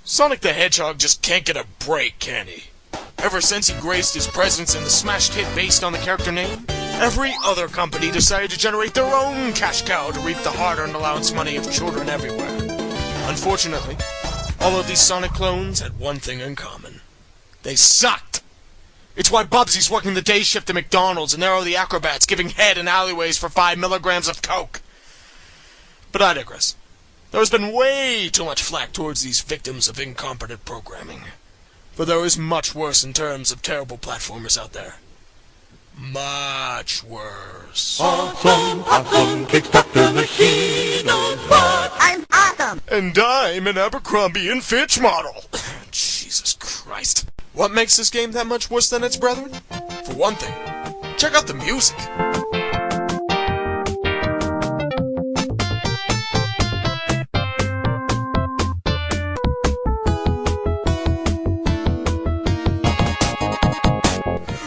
Sonic the Hedgehog just can't get a break, can he? Ever since he graced his presence in the smashed hit based on the character name, every other company decided to generate their own cash cow to reap the hard-earned allowance money of children everywhere. Unfortunately, all of these Sonic clones had one thing in common. They sucked! It's why Bubsy's working the day shift at McDonald's and there are the acrobats giving head in alleyways for 5 milligrams of coke. But I digress. There has been way too much flack towards these victims of incompetent programming. For there is much worse in terms of terrible platformers out there. Much worse. Possum, kickstart machine on what? I'm Possum! And I'm an Abercrombie and Fitch model. Jesus Christ. What makes this game that much worse than its brethren? For one thing, check out the music.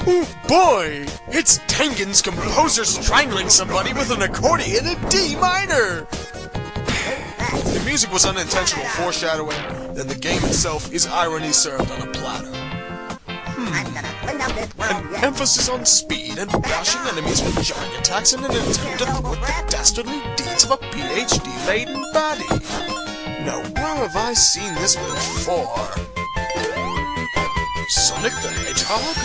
Oh boy! It's Tengen's composer strangling somebody with an accordion in D minor! If the music was unintentional foreshadowing, then the game itself is irony served on a platter. An emphasis on speed and bashing enemies with giant attacks in an attempt to thwart the dastardly deeds of a PhD-laden baddie. Now, where have I seen this before? Sonic the Hedgehog?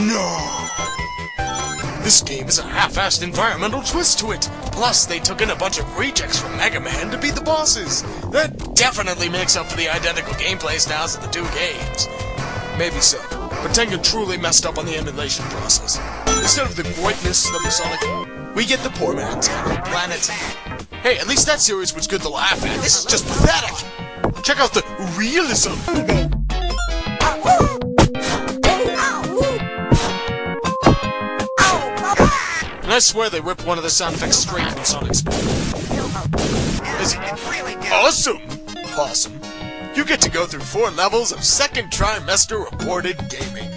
No! This game is a half-assed environmental twist to it. Plus, they took in a bunch of rejects from Mega Man to beat the bosses. That definitely makes up for the identical gameplay styles of the two games. Maybe so, but Tengen truly messed up on the emulation process. Instead of the greatness of the Sonic, we get the poor man's Animal Planet. Hey, at least that series was good to laugh at. This is just pathetic. Check out the realism. And I swear they ripped one of the sound effects straight from Sonic's spine. Awesome! Possum. You get to go through 4 levels of second trimester reported gaming.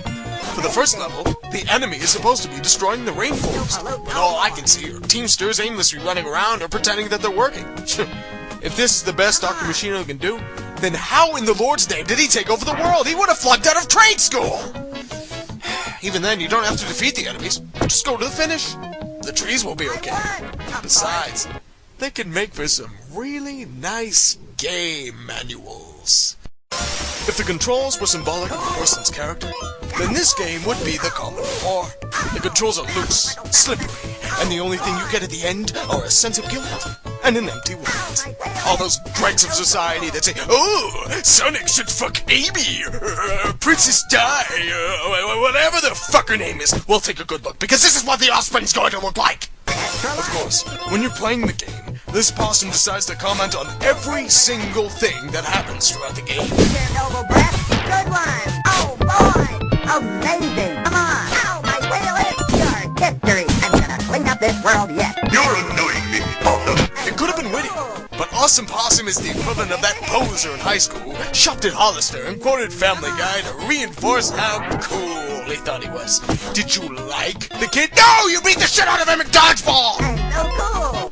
For the first level, the enemy is supposed to be destroying the rainforest, but all I can see are teamsters aimlessly running around or pretending that they're working. If this is the best Dr. Machino can do, then how in the Lord's name did he take over the world? He would have flunked out of trade school! Even then, you don't have to defeat the enemies. Just go to the finish. The trees will be okay. Besides, they can make for some really nice game manuals. If the controls were symbolic of a person's character, then this game would be the Commodore. The controls are loose, slippery, and the only thing you get at the end are a sense of guilt and an empty wallet. All those dregs of society that say, "Oh, Sonic should fuck Amy, Princess Di, whatever the fuck her name is." Well, take a good look, because this is what the offspring's going to look like. Of course, when you're playing the game, this Possum decides to comment on every single thing that happens throughout the game. Good one! Oh boy! Amazing! Come on! Ow, my wheel is your history! I'm gonna clean up this world yet! You're annoying me, Possum. It could have been witty, but Awesome Possum is the equivalent of that poser in high school, shopped at Hollister and quoted Family Guy to reinforce how cool he thought he was. Did you like the kid? No! You beat the shit out of him in dodgeball! I'm so cool!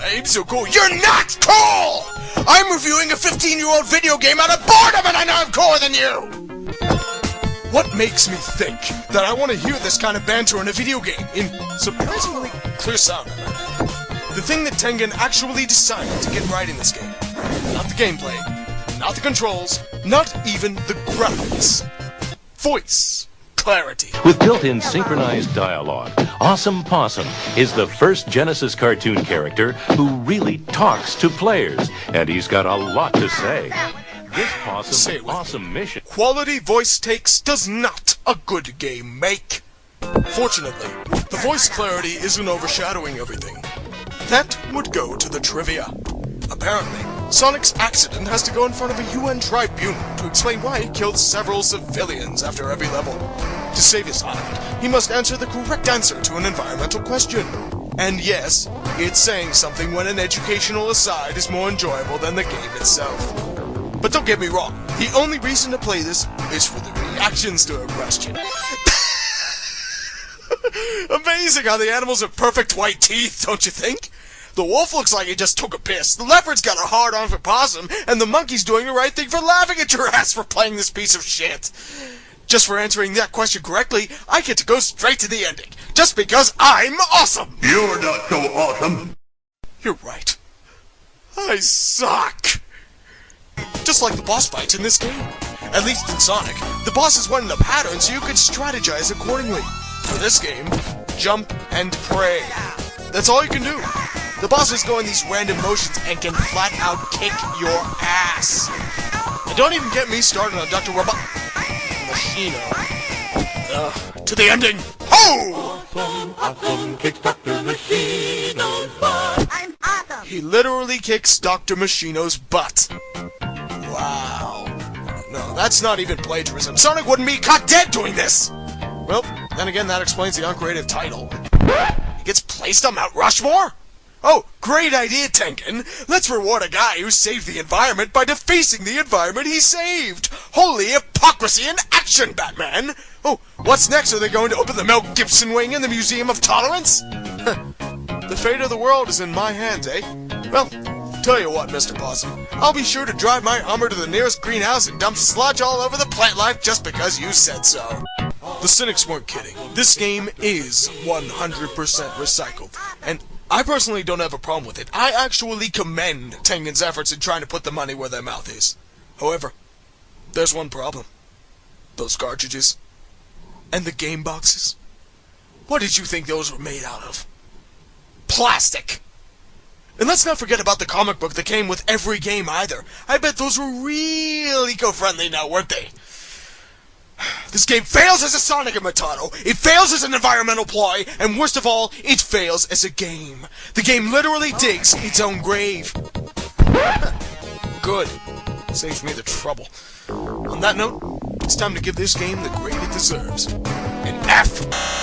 I'm so cool. You're not cool! I'm reviewing a 15-year-old video game out of boredom and I know I'm cooler than you! What makes me think that I want to hear this kind of banter in a video game in surprisingly clear sound? The thing that Tengen actually decided to get right in this game. Not the gameplay, not the controls, not even the graphics. Voice clarity. With built-in synchronized dialogue, Awesome Possum is the first Genesis cartoon character who really talks to players, and he's got a lot to say. This Possum's awesome mission. Quality voice takes does not a good game make. Fortunately, the voice clarity isn't overshadowing everything. That would go to the trivia. Apparently, Sonic's accident has to go in front of a UN tribunal to explain why he killed several civilians after every level. To save his hide, he must answer the correct answer to an environmental question. And yes, it's saying something when an educational aside is more enjoyable than the game itself. But don't get me wrong, the only reason to play this is for the reactions to a question. Amazing how the animals have perfect white teeth, don't you think? The wolf looks like he just took a piss, the leopard's got a hard-on for Possum, and the monkey's doing the right thing for laughing at your ass for playing this piece of shit. Just for answering that question correctly, I get to go straight to the ending, just because I'm awesome! You're not so awesome. You're right. I suck! Just like the boss fights in this game. At least in Sonic, the bosses went in a pattern so you could strategize accordingly. For this game, jump and pray. That's all you can do. The bosses go in these random motions and can flat out kick your ass. And don't even get me started on Dr. Machino. To the ending. Ho! Possum kicks Dr. Machino's butt. I'm awesome. He literally kicks Dr. Machino's butt. Wow. No, that's not even plagiarism. Sonic wouldn't be caught dead doing this! Well, then again, that explains the uncreative title. He gets placed on Mount Rushmore? Oh, great idea, Tengen. Let's reward a guy who saved the environment by defacing the environment he saved. Holy hypocrisy in action, Batman! Oh, what's next? Are they going to open the Mel Gibson wing in the Museum of Tolerance? The fate of the world is in my hands, eh? Well, tell you what, Mr. Possum. I'll be sure to drive my Hummer to the nearest greenhouse and dump sludge all over the plant life just because you said so. The cynics weren't kidding. This game is 100% recycled. And I personally don't have a problem with it. I actually commend Tengen's efforts in trying to put the money where their mouth is. However, there's one problem. Those cartridges. And the game boxes. What did you think those were made out of? Plastic! And let's not forget about the comic book that came with every game either. I bet those were real eco-friendly now, weren't they? This game fails as a Sonic imitato, it fails as an environmental ploy, and worst of all, it fails as a game. The game literally digs its own grave. Good. Saves me the trouble. On that note, it's time to give this game the grade it deserves. An F!